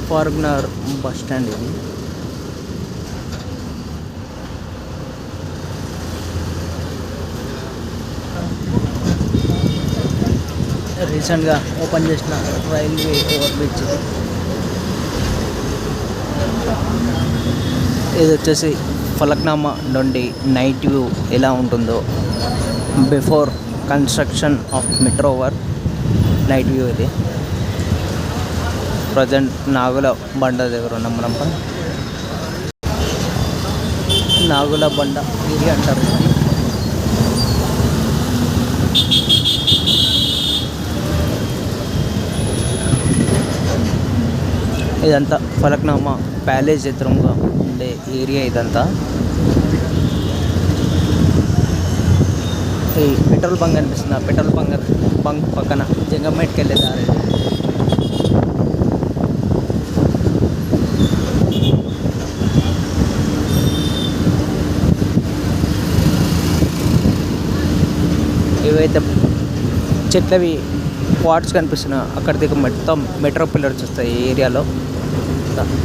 ఫార్గ్నర్ bus stand ఇది. రీసెంట్గా open చేసిన రైల్వే ఓవర్ బ్రిడ్జ్ ఇది వచ్చేసి ఫలక్నామా నుండి నైట్ వ్యూ ఎలా ఉంటుందో before construction of metro work night view ఇది. ప్రజెంట్ నాగుల బండ దగ్గర ఉన్నాం మనం. నాగుల బండ ఏరియా అంటారు ఇది. ఇదంతా ఫలక్నామా ప్యాలెస్ ఎదురుగా ఉండే ఏరియా ఇదంతా. ఈ పెట్రోల్ బంక్ కనిపిస్తుంది. ఆ పెట్రోల్ బంక్ పక్కన జంగమ్మేట్కి వెళ్ళే దారి. ఇవైతే చెట్లవి పార్ట్స్ కనిపిస్తున్నాయి. అక్కడ దగ్గర మొత్తం మెట్రో పిల్లర్స్ వస్తాయి. ఈ ఏరియాలో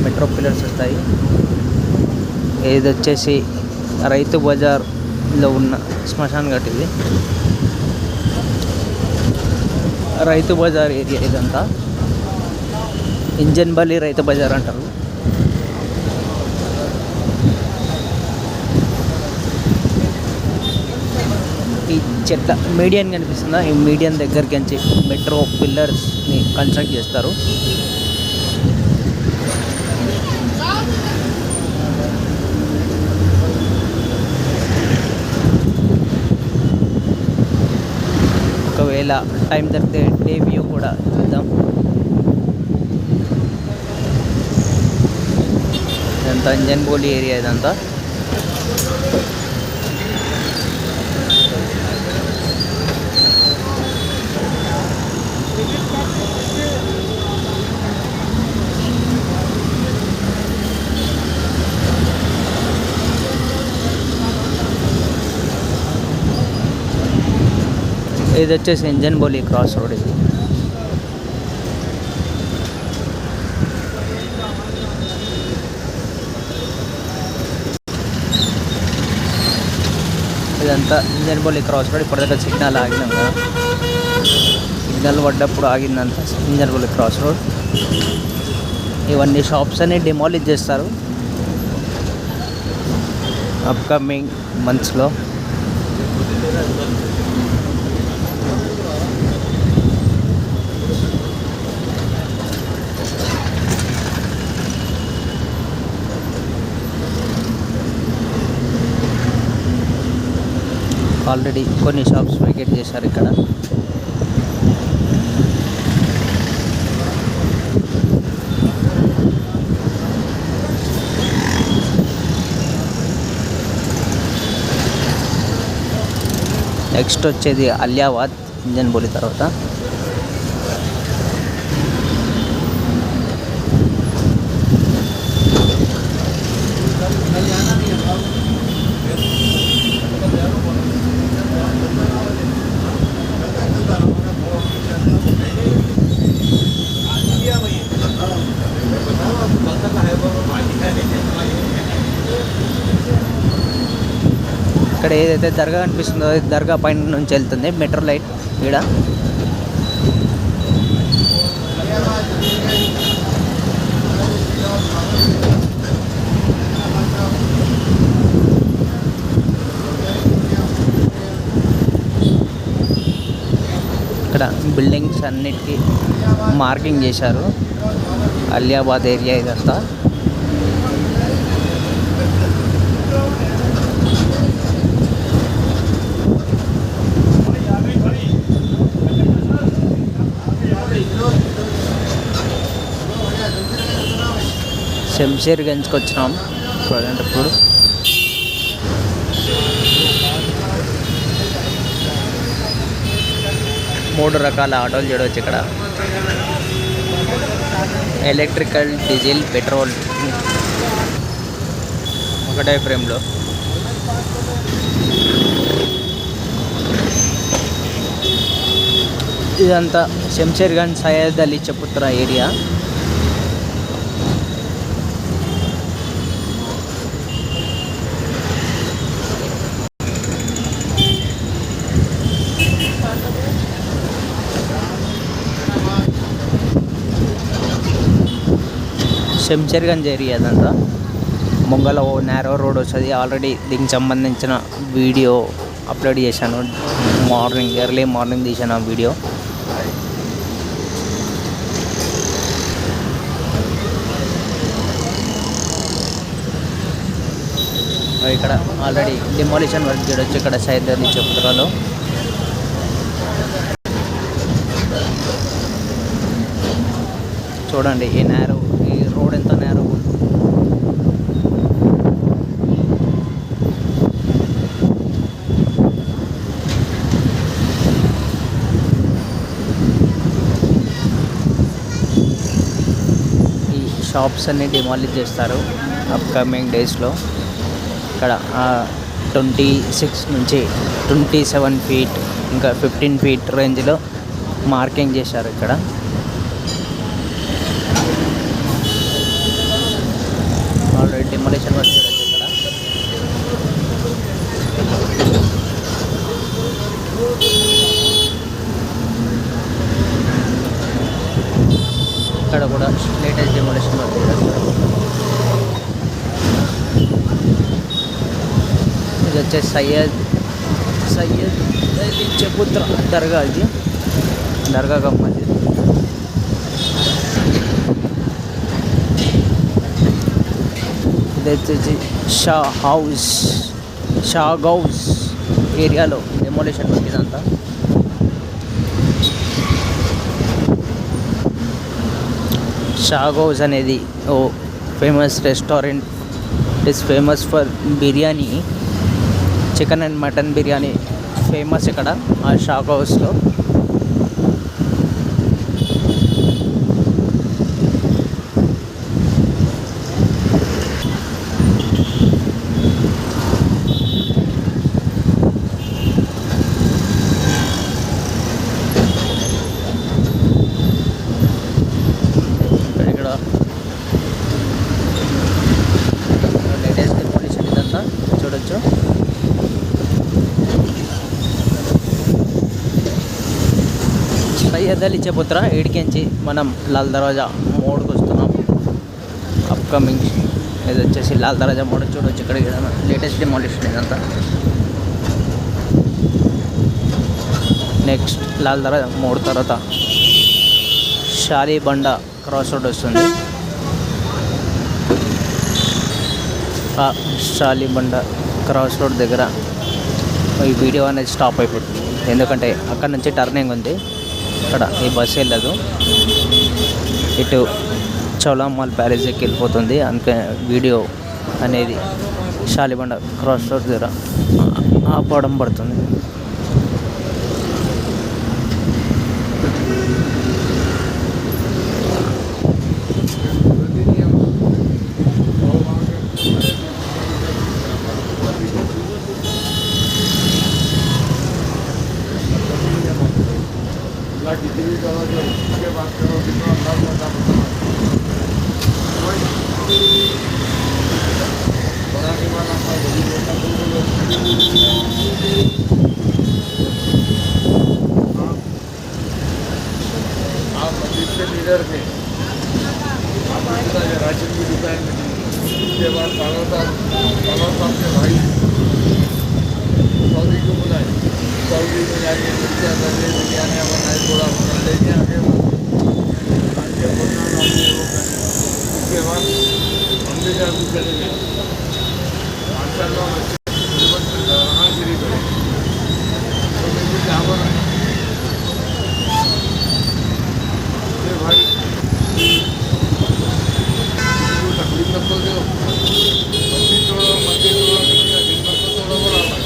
మెట్రో పిల్లర్స్ వస్తాయి. ఇది వచ్చేసి రైతు బజార్లో ఉన్న శ్మశాన్ ఘాట్ ఇది. రైతు బజార్ ఏరియా ఇదంతా. ఇంజన్బలి రైతు బజార్ అంటారు. ఈ చెట్ల మీడియన్ కనిపిస్తుందా? ఈ మీడియన్ దగ్గరికి నుంచి మెట్రో పిల్లర్స్ని కన్స్ట్రక్ట్ చేస్తారు. ఒకవేళ టైం దొరికితే డే వ్యూ కూడా చూద్దాం. ఇదంతా ఇంజన్బోలి ఏరియా ఇదంతా. ఇది వచ్చేసి ఇంజన్బోలి క్రాస్ రోడ్ ఇది. ఇదంతా ఇంజన్బోలి క్రాస్ రోడ్. ఇప్పటిదాకా సిగ్నల్ ఆగినాం కదా, సిగ్నల్ పడ్డప్పుడు ఆగిందంతా ఇంజన్బోలి క్రాస్ రోడ్. ఇవన్నీ షాప్స్ అన్ని డిమాలిష్ చేస్తారు అప్కమింగ్ మంత్స్లో. ఆల్రెడీ కొన్ని షాప్స్ వెకేట్ చేశారు ఇక్కడ. నెక్స్ట్ వచ్చేది అలియాబాద్ ఇంజన్బోలి తర్వాత. ఇక్కడ ఏదైతే దర్గా కనిపిస్తుందో దర్గా పైన నుంచి వెళ్తుంది మెట్రో లైట్ ఇక్కడ. ఇక్కడ బిల్డింగ్స్ అన్నిటికీ మార్కింగ్ చేశారు. అలియాబాద్ ఏరియా ఇదంతా. శంషేర్గంజ్కి వచ్చినాం ప్రజెంట్ ఇప్పుడు. మూడు రకాల ఆటోలు చూడవచ్చు ఇక్కడ. ఎలక్ట్రికల్, డీజిల్, పెట్రోల్ ఒకటే ఫ్రేమ్లో. ఇదంతా శంషేర్గంజ్ సయ్యద్ అలీ చబూతరా ఏరియా. శంషర్గంజ్ ఏరియా అదంతా. ముంగల ఓ నేరో రోడ్ వస్తుంది. ఆల్రెడీ దీనికి సంబంధించిన వీడియో అప్లోడ్ చేశాను. ఎర్లీ మార్నింగ్ తీశాను ఆ వీడియో. ఇక్కడ ఆల్రెడీ డిమాలిషన్ వర్క్ చూడొచ్చు. ఇక్కడ సైడ్ అలీ చౌరస్తాలో చూడండి ఈ రోడ్ ఎంత నేరో. ఈ షాప్స్ అన్ని డిమాలిష్ చేస్తారు అప్కమింగ్ డేస్లో. ఇక్కడ 26 నుంచి 27 ఫీట్ ఇంకా 15 ఫీట్ రేంజ్లో మార్కింగ్ చేశారు. ఇక్కడ ఆల్రెడీ డిమాలిషన్ వర్క్ చూడొచ్చు. ఇక్కడ కూడా లేటెస్ట్ డిమాలిషన్ వర్క్ చేస్తారు. ఇది వచ్చేసి సయ్యద్ అలీ చబూత్రా దర్గా. ఇది దర్గా కా మస్జిద్. ఇది వచ్చేసి షా గౌస్ ఏరియాలో డెమోలిషన్ వర్క్ ఇదంతా. షా గౌస్ అనేది ఓ famous restaurant. It is famous for biryani, chicken and mutton biryani famous ఇక్కడ ఆ షాక్ హౌస్లో. ఇక్కడ లేటెస్ట్ డిమాలిషన్ ఇదంతా చూడొచ్చు. సయ్యద్ అలీ చబూత్రా ఏడికించి మనం లాల్ దర్వాజా మోడ్కి వస్తున్నాం. అప్కమింగ్ ఇది వచ్చేసి లాల్ దర్వాజా మోడ్ చూడవచ్చు. ఇక్కడ లేటెస్ట్ డిమాలిషన్ ఇదంతా. నెక్స్ట్ లాల్ దర్వాజా మోడ్ తర్వాత షాలీబండ క్రాస్ రోడ్ వస్తుంది. షాలీబండ క్రాస్ రోడ్ దగ్గర ఈ వీడియో అనేది స్టాప్ అయిపోతుంది. ఎందుకంటే అక్కడ నుంచి టర్నింగ్ ఉంది. ఇక్కడ ఈ బస్సు వెళ్ళదు. ఇటు చౌలామాల్ బ్యారేజ్కి వెళ్ళిపోతుంది. అందుకే వీడియో అనేది షాలీబండ క్రాస్ రోడ్ దగ్గర ఆపడం పడుతుంది. लीडर थे राशन की दुकान में थी। उसके बाद पालव साहब के भाई सऊदी को बुलाए। सऊदी में जाके मिर्चा दर्जे बिरयानी बनाए, थोड़ा बना लेके आगे उसके बाद हम भी जाकर चले गए। माशाल्लाह कहाँ शरीफ है तो मेरे क्या बना भाई तकलीफ मत तो दो, मस्जिद तोड़ो दिन मत तो तोड़ो बोला भाई।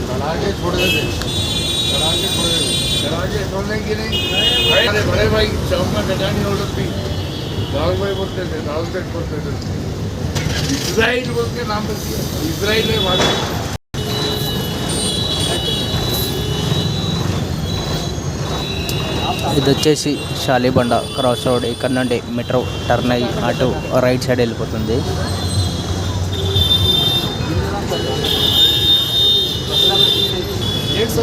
लड़ा के छोड़ देते, लड़ा के छोड़ने की नहीं। अरे बड़े भाई चौक में गजानी औरत थी, राहुल भाई बोलते थे, राहुल सेठ बोलते थे, इजराइल बोल के नाम रख दिया। इजराइल है भाई। ఇది వచ్చేసి షాలీబండ క్రాస్ రోడ్. ఇక్కడ నుండి మెట్రో టర్న్ అయ్యి అటు రైట్ సైడ్ వెళ్ళిపోతుంది. एक सौ